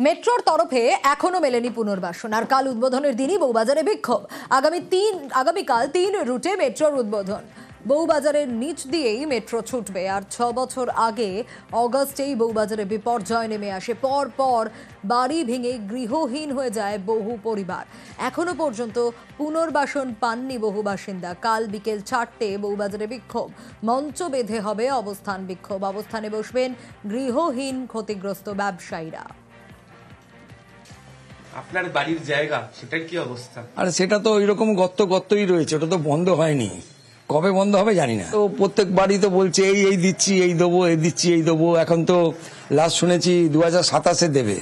মেট্রোর তরফে এখনো মেলেনি পুনর্বাসন, আর কাল উদ্বোধনের দিনই বউবাজারে বিক্ষোভ। আগামীকাল ৩ রুটে মেট্রোর উদ্বোধন। বউবাজারের নিচ দিয়েই মেট্রো ছুটবে। আর ৬ বছর আগে অগস্টেই বউবাজারে বিপর্যয় নেমে আসে। পর বাড়ি ভেঙে গৃহহীন হয়ে যায় বহু পরিবার। এখনো পর্যন্ত পুনর্বাসন পাননি বহু বাসিন্দা। কাল বিকেল ৪টে বউবাজারে বিক্ষোভ। মঞ্চ বেঁধে হবে অবস্থান বিক্ষোভ। অবস্থানে বসবেন গৃহহীন ক্ষতিগ্রস্ত ব্যবসায়ীরা। আপনার বাড়ির জায়গা সেটার কি অবস্থা? আরে সেটা তো ওইরকম গর্তই রয়েছে, ওটা তো বন্ধ হয়নি। কবে বন্ধ হবে জানি না। তো প্রত্যেক বাড়ি তো বলছে এই দিচ্ছি, এই দেবো, এই দিচ্ছি, এই দেবো। এখন তো লাস্ট শুনেছি 2027-এ দেবে।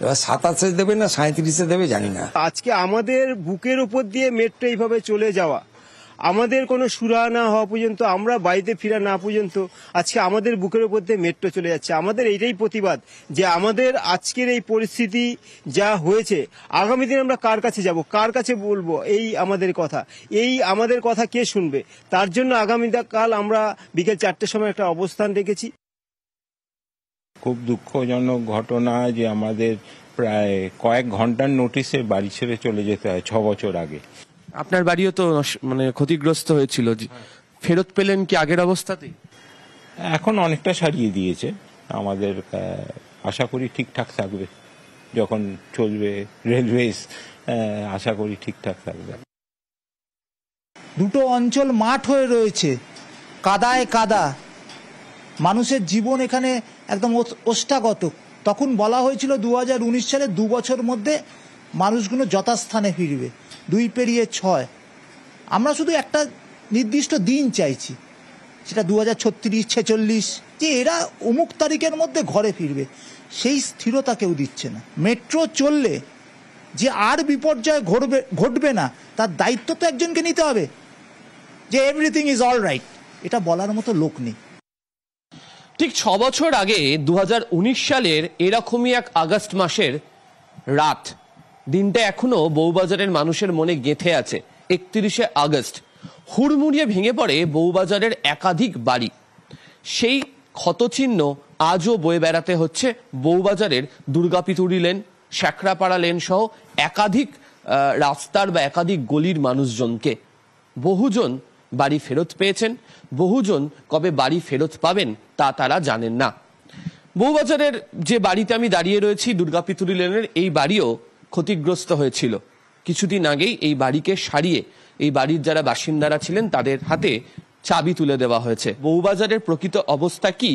এবার 27-এ দেবে না 37-এ দেবে জানি না। আজকে আমাদের বুকের উপর দিয়ে মেট্রো এইভাবে চলে যাওয়া, আমাদের কোনো সুরাহা না হওয়া পর্যন্ত, আমরা বাড়িতে ফিরা না পর্যন্ত আজকে আমাদের বুকের উপর দিয়ে মেট্রো চলে যাচ্ছে। আমাদের এইটাই প্রতিবাদ যে আমাদের আজকের এই পরিস্থিতি যা হয়েছে, আগামী দিন আমরা কার কাছে যাব, কার কাছে বলবো এই আমাদের কথা কে শুনবে? তার জন্য আগামীকাল আমরা বিকেল 4টের সময় একটা অবস্থান রেখেছি। খুব দুঃখজনক ঘটনা যে আমাদের প্রায় কয়েক ঘন্টার নোটিশে বাড়ি ছেড়ে চলে যেতে হয় 6 বছর আগে। আপনার বাড়িও তো ক্ষতিগ্রস্ত হয়েছিল, ফেরত পেলেন কি আগের অবস্থাতেই? এখন অনেকটা সারিয়ে দিয়েছে। আমাদের আশা করি ঠিকঠাক থাকবে, যখন চলবে রেলওয়েজ আশা করি ঠিকঠাক থাকবে। দুটো অঞ্চল মাঠ হয়ে রয়েছে, কাদায় কাদা, মানুষের জীবন এখানে একদম ওষ্ঠাগত। তখন বলা হয়েছিল 2019 সালে 2 বছর মধ্যে মানুষগুলো যথাস্থানে ফিরবে, 2+6। আমরা শুধু একটা নির্দিষ্ট দিন চাইছি, সেটা 2036, 46, যে এরা অমুক তারিখের মধ্যে ঘরে ফিরবে। সেই স্থিরতা কেউ দিচ্ছে না। মেট্রো চললে যে আর বিপর্যয় ঘটবে না, তার দায়িত্ব তো একজনকে নিতে হবে, যে এভরিথিং ইজ অল রাইট, এটা বলার মতো লোক নেই। ঠিক 6 বছর আগে 2019 সালের এরকমই এক আগস্ট মাসের রাত, দিনটা এখনো বউবাজারের মানুষের মনে গেঁথে আছে। 31শে আগস্ট হুড়মুড়িয়ে ভেঙে পড়ে বউবাজারের একাধিক বাড়ি। সেই ক্ষতচিহ্ন আজও বয়ে বেড়াতে হচ্ছে বউবাজারের দুর্গাপিতুরি লেন, শ্যাকরাপাড়া লেন সহ একাধিক রাস্তার বা একাধিক গলির মানুষজনকে। বহুজন বাড়ি ফেরত পেয়েছেন, বহুজন কবে বাড়ি ফেরত পাবেন তা তারা জানেন না। বউবাজারের যে বাড়িতে আমি দাঁড়িয়ে রয়েছি, দুর্গাপিতুরি লেনের এই বাড়িও ক্ষতিগ্রস্ত হয়েছিল। কিছুদিন আগেই এই বাড়িকে সারিয়ে এই বাড়ির যারা বাসিন্দারা ছিলেন তাদের হাতে চাবি তুলে দেওয়া হয়েছে। বউবাজারের প্রকৃত অবস্থা কি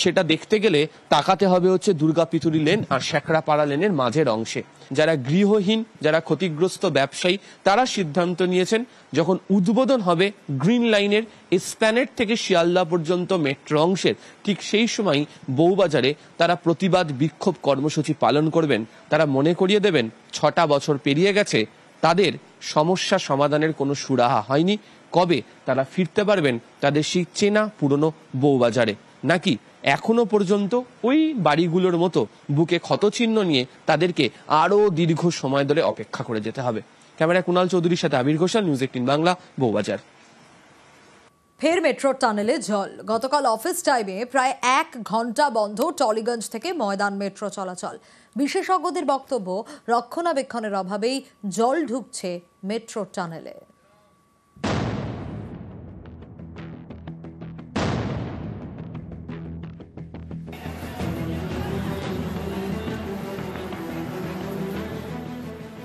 সেটা দেখতে গেলে তাকাতে হবে হচ্ছে দুর্গাপিতুরি লেন আর শ্যাকরাপাড়া লেনের মাঝের অংশে। যারা গৃহহীন, যারা ক্ষতিগ্রস্ত ব্যবসায়ী, তারা সিদ্ধান্ত নিয়েছেন যখন উদ্বোধন হবে গ্রিন লাইনের এসপ্ল্যানেড থেকে শিয়ালদা পর্যন্ত মেট্রো অংশের, ঠিক সেই সময় বউবাজারে তারা প্রতিবাদ বিক্ষোভ কর্মসূচি পালন করবেন। তারা মনে করিয়ে দেবেন 6টা বছর পেরিয়ে গেছে, তাদের সমস্যা সমাধানের কোনো সুরাহা হয়নি। কবে তারা ফিরতে পারবেন তাদের সেই চেনা পুরনো বউবাজারে, নাকি এখনো পর্যন্ত ওই বাড়িগুলোর মতো বুকে ক্ষতচিহ্ন নিয়ে তাদেরকে আরো দীর্ঘ সময় ধরে অপেক্ষা করে যেতে হবে? ক্যামেরায় কুণাল চৌধুরীর সাথে আবির ঘোষাল, নিউজ 18 বাংলা, বউবাজার। ফের মেট্রোর টানেলে জল। গতকাল অফিস টাইমে প্রায় 1 ঘন্টা বন্ধ টলিগঞ্জ থেকে ময়দান মেট্রো চলাচল। বিশেষজ্ঞদের বক্তব্য, রক্ষণাবেক্ষণের অভাবেই জল ঢুকছে মেট্রোর টানেলে।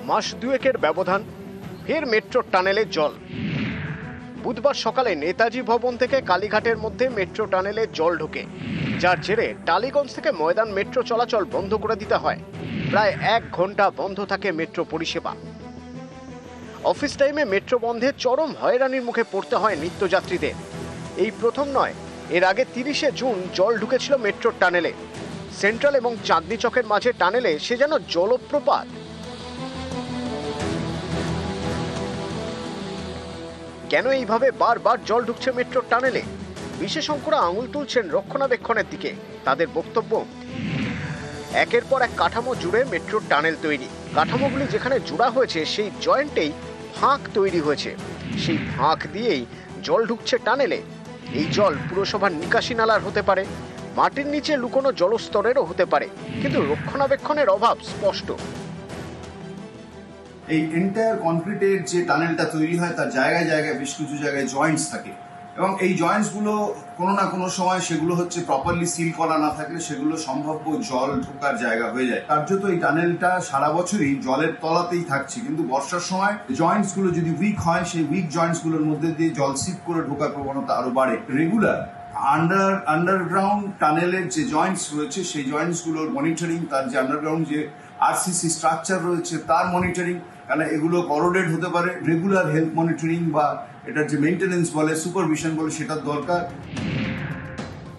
মাস দুয়েকের ব্যবধান, ফের মেট্রোর টানেলে জল। বুধবার সকালে নেতাজি ভবন থেকে কালীঘাটের মধ্যে মেট্রো টানেলে জল ঢোকে, যার জেরে টালিগঞ্জ থেকে ময়দান মেট্রো চলাচল বন্ধ করে দিতে হয়। প্রায় 1 ঘন্টা বন্ধ থাকে মেট্রো পরিষেবা। অফিস টাইমে মেট্রো বন্ধে চরম হয়রানির মুখে পড়তে হয় নিত্যযাত্রীদের। এই প্রথম নয়, এর আগে 30শে জুন জল ঢুকেছিল মেট্রোর টানেলে। সেন্ট্রাল এবং চাঁদনি চকের মাঝে টানেলে সে যেন জলপ্রপাত। কেন এইভাবে বারবার জল ঢুকছে মেট্রোর টানেলে? বিশেষজ্ঞরা আঙুল তুলছেন রক্ষণাবেক্ষণের দিকে। তাদের বক্তব্য, একের পর এক কাঠামো জুড়ে মেট্রোর টানেল তৈরি। কাঠামোগুলি যেখানে জোড়া হয়েছে সেই জয়েন্টেই ফাঁক তৈরি হয়েছে, সেই ফাঁক দিয়েই জল ঢুকছে টানেলে। এই জল পুরসভার নিকাশি নালার হতে পারে, মাটির নিচে লুকোনো জলস্তরেরও হতে পারে, কিন্তু রক্ষণাবেক্ষণের অভাব স্পষ্ট। এই এন্টায়ার কনক্রিটের যে টানেলটা তৈরি হয় তার জায়গায় জায়গায় বেশ কিছু জায়গায় জয়েন্টস থাকে, এবং এই জয়েন্টসগুলো কোনো না কোনো সময় সেগুলো হচ্ছে প্রপারলি সিল করা না থাকলে সেগুলো সম্ভাব্য জল ঢোকার জায়গা হয়ে যায়। কার্যত এই টানেলটা সারা বছরই জলের তলাতেই থাকছে, কিন্তু বর্ষার সময় জয়েন্টস গুলো যদি উইক হয় সেই উইক জয়েন্টস গুলোর মধ্যে দিয়ে জল সিপ করে ঢোকার প্রবণতা আরো বাড়ে। রেগুলার আন্ডারগ্রাউন্ড টানেলের যে জয়েন্টস রয়েছে সেই জয়েন্টস গুলোর মনিটরিং, তার যে আন্ডারগ্রাউন্ড যে আরসিসি স্ট্রাকচার রয়েছে তার মনিটরিং, কারণ এগুলো করোডেড হতে পারে, রেগুলার হেলথ মনিটরিং বা এটার যে মেইনটেনেন্স বলে, সুপারভিশন বলে, সেটার দরকার।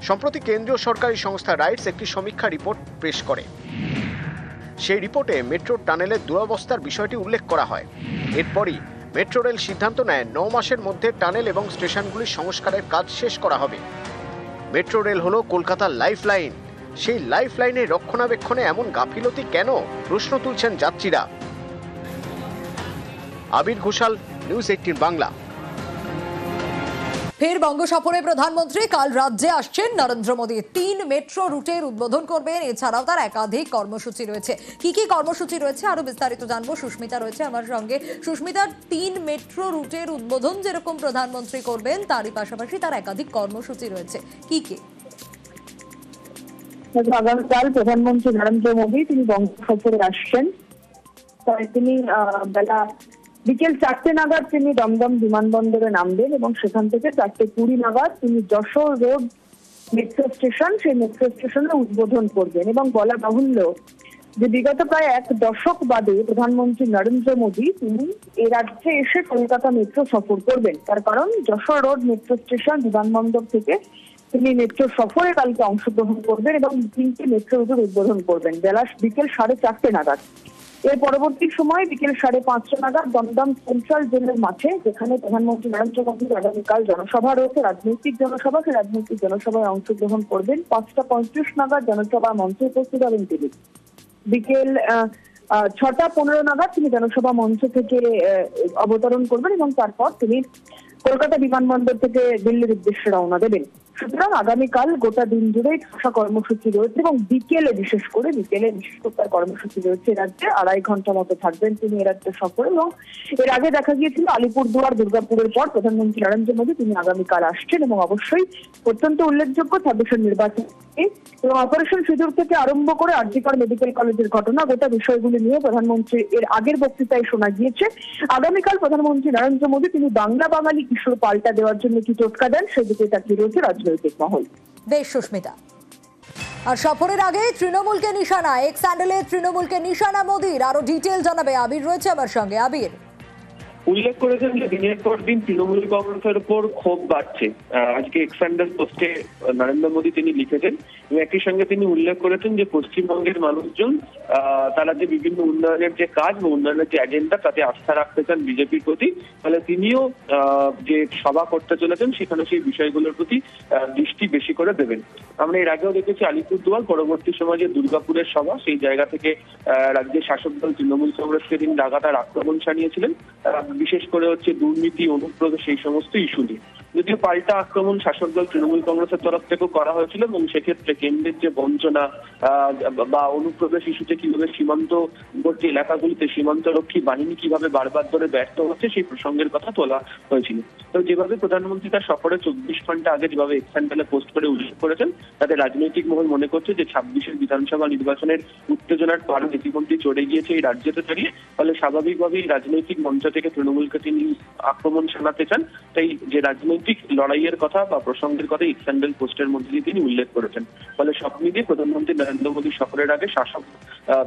সম্প্রতি কেন্দ্রীয় সরকারি সংস্থা রাইটস একটি সমীক্ষা রিপোর্ট পেশ করে। সেই রিপোর্টে মেট্রো টানেলের দুরবস্থার বিষয়টি উল্লেখ করা হয়। এরপরই মেট্রো রেল সিদ্ধান্ত নেয় 9 মাসের মধ্যে টানেল এবং স্টেশনগুলির সংস্কারের কাজ শেষ করা হবে। মেট্রো রেল হলো কলকাতার লাইফ লাইন, সেই লাইফ লাইনের রক্ষণাবেক্ষণে এমন গাফিলতি কেন, প্রশ্ন তুলছেন যাত্রীরা। আবির ঘোষাল, নিউজ 18 বাংলা। ফের বঙ্গ সফরে প্রধানমন্ত্রী, কাল রাজ্যে আসছেন নরেন্দ্র মোদী। 3 মেট্রো রুটের উদ্বোধন করবেন, এছাড়াও তার একাধিক কর্মসূচি রয়েছে। কি কি কর্মসূচি রয়েছে আরো বিস্তারিত জানবো। সুস্মিতা রয়েছে আমার সঙ্গে। সুস্মিতা, 3 মেট্রো রুটের উদ্বোধন যেরকম প্রধানমন্ত্রী করবেন, তারই পাশাপাশি তার একাধিক কর্মসূচি রয়েছে, কি কি? আগামীকাল প্রধানমন্ত্রী নরেন্দ্র মোদী তিনি বঙ্গ সফরে আসছেন। তিনি বেলা বিকেল 4টে নাগাদ তিনি দমদম বিমানবন্দরে নামবেন এবং সেখান থেকে 4:20 নাগাদ তিনি যশোর রোড মেট্রো স্টেশন, সেই মেট্রো স্টেশনে উদ্বোধন করবেন। এবং বলা বাহুল্য যে বিগত প্রায় 1 দশক বাদে প্রধানমন্ত্রী নরেন্দ্র মোদী তিনি এই রাজ্যে এসে কলকাতা মেট্রো সফর করবেন। তার কারণ যশোর রোড মেট্রো স্টেশন বিমানবন্দর থেকে তিনি মেট্রো সফরে কালকে অংশগ্রহণ করবেন এবং 3টে মেট্রো রুটের উদ্বোধন করবেন বেলা বিকেল 4:30 নাগাদ। এর পরবর্তী সময় বিকেল 5:30 নাগাদ দমদম সেন্ট্রাল জেলের মাঠে, যেখানে প্রধানমন্ত্রী নরেন্দ্র মোদীর আগামীকাল জনসভা রয়েছে, রাজনৈতিক জনসভা, সেই রাজনৈতিক জনসভায় অংশগ্রহণ করবেন। 5:35 নাগাদ জনসভা মঞ্চে উপস্থিত হবেন তিনি। বিকেল 6:15 নাগাদ তিনি জনসভা মঞ্চ থেকে অবতরণ করবেন এবং তারপর তিনি কলকাতা বিমানবন্দর থেকে দিল্লির উদ্দেশ্যে রওনা দেবেন। সুতরাং আগামীকাল গোটা দিন জুড়ে ঠাসা কর্মসূচি রয়েছে এবং বিকেলে বিশেষ করে তার কর্মসূচি রয়েছে। রাজ্যে 2.5 ঘন্টা মতো থাকবেন তিনি এ রাজ্যে সফরে। এবং এর আগে দেখা গিয়েছিল আলিপুরদুয়ার, দুর্গাপুরের পর প্রধানমন্ত্রী নরেন্দ্র মোদী তিনি আগামীকাল আসছেন এবং অবশ্যই অত্যন্ত উল্লেখযোগ্য 26 নির্বাচন এবং অপারেশন সিঁদুর থেকে আরম্ভ করে আর.জি. কর মেডিকেল কলেজের ঘটনা, গোটা বিষয়গুলি নিয়ে প্রধানমন্ত্রী এর আগের বক্তৃতায় শোনা গিয়েছে। আগামীকাল প্রধানমন্ত্রী নরেন্দ্র মোদী তিনি বাংলা বাঙালি কিশোর পাল্টা দেওয়ার জন্য কি টোটকা দেন, সেদিকে তাকিয়ে রয়েছে রাজনৈতিক মহল। বেশ সুস্মিতা। আর সফরের আগে তৃণমূলকে নিশানা, এক্স স্যান্ডেলে তৃণমূলকে নিশানা মোদীর, আরো ডিটেল জানাবে আবির রয়েছে আমার সঙ্গে। আবির, উল্লেখ করেছেন যে দিনের পর দিন তৃণমূল কংগ্রেসের উপর ক্ষোভ বাড়ছে। আজকে এক্স স্যান্ডেল পোস্টে নরেন্দ্র মোদী তিনি লিখেছেন এবং একই সঙ্গে তিনি উল্লেখ করেছেন যে পশ্চিমবঙ্গের মানুষজন তারা যে বিভিন্ন উন্নয়নের যে কাজ বা উন্নয়নের যে এজেন্ডা তাতে আস্থা রাখতে চান বিজেপির প্রতি, ফলে তিনিও যে সভা করতে চলেছেন সেখানে সেই বিষয়গুলোর প্রতি দৃষ্টি বেশি করে দেবেন। আমরা এর আগেও দেখেছি আলিপুরদুয়ার, পরবর্তী সময় যে দুর্গাপুরের সভা, সেই জায়গা থেকে রাজ্যের শাসক দল তৃণমূল কংগ্রেসকে তিনি লাগাতার আক্রমণ চালিয়েছিলেন, বিশেষ করে হচ্ছে দুর্নীতি, অনুপ্রবেশ, এই সমস্ত ইস্যু নিয়ে। যদিও পাল্টা আক্রমণ শাসক দল তৃণমূল কংগ্রেসের তরফ থেকেও করা হয়েছিল এবং সেক্ষেত্রে কেন্দ্রের যে বঞ্চনা বা অনুপ্রবেশ ইস্যুতে কিভাবে সীমান্তবর্তী এলাকাগুলিতে সীমান্তরক্ষী বাহিনী কিভাবে বারবার ধরে ব্যর্থ হচ্ছে সেই প্রসঙ্গের কথা তোলা হয়েছিল। তো যেভাবে প্রধানমন্ত্রী তার সফরে 24 ঘন্টা আগে যেভাবে এক্স স্যান্ডেলে পোস্ট করে উল্লেখ করেছেন, তাতে রাজনৈতিক মহল মনে করছে যে 26-এর বিধানসভা নির্বাচনের উত্তেজনার পারদ ইতিমধ্যে চড়ে গিয়েছে এই রাজ্যতে দাঁড়িয়ে, ফলে স্বাভাবিকভাবেই রাজনৈতিক মঞ্চ থেকে তৃণমূলকে তিনি আক্রমণ চালাতে চান। তাই যে রাজনৈতিক লড়াইয়ের কথা বা প্রসঙ্গের কথা এক্স স্যান্ডেল পোস্টের মধ্যে দিয়ে তিনি উল্লেখ করেছেন। ফলে সব মিলিয়ে প্রধানমন্ত্রী নরেন্দ্র মোদী সফরের আগে শাসক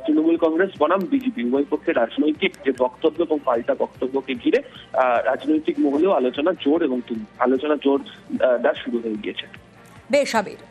তৃণমূল কংগ্রেস বনাম বিজেপি উভয় পক্ষে রাজনৈতিক যে বক্তব্য এবং পাল্টা বক্তব্যকে ঘিরে রাজনৈতিক মহলেও আলোচনা জোর দেওয়া শুরু হয়ে গিয়েছে। বেশ আবির।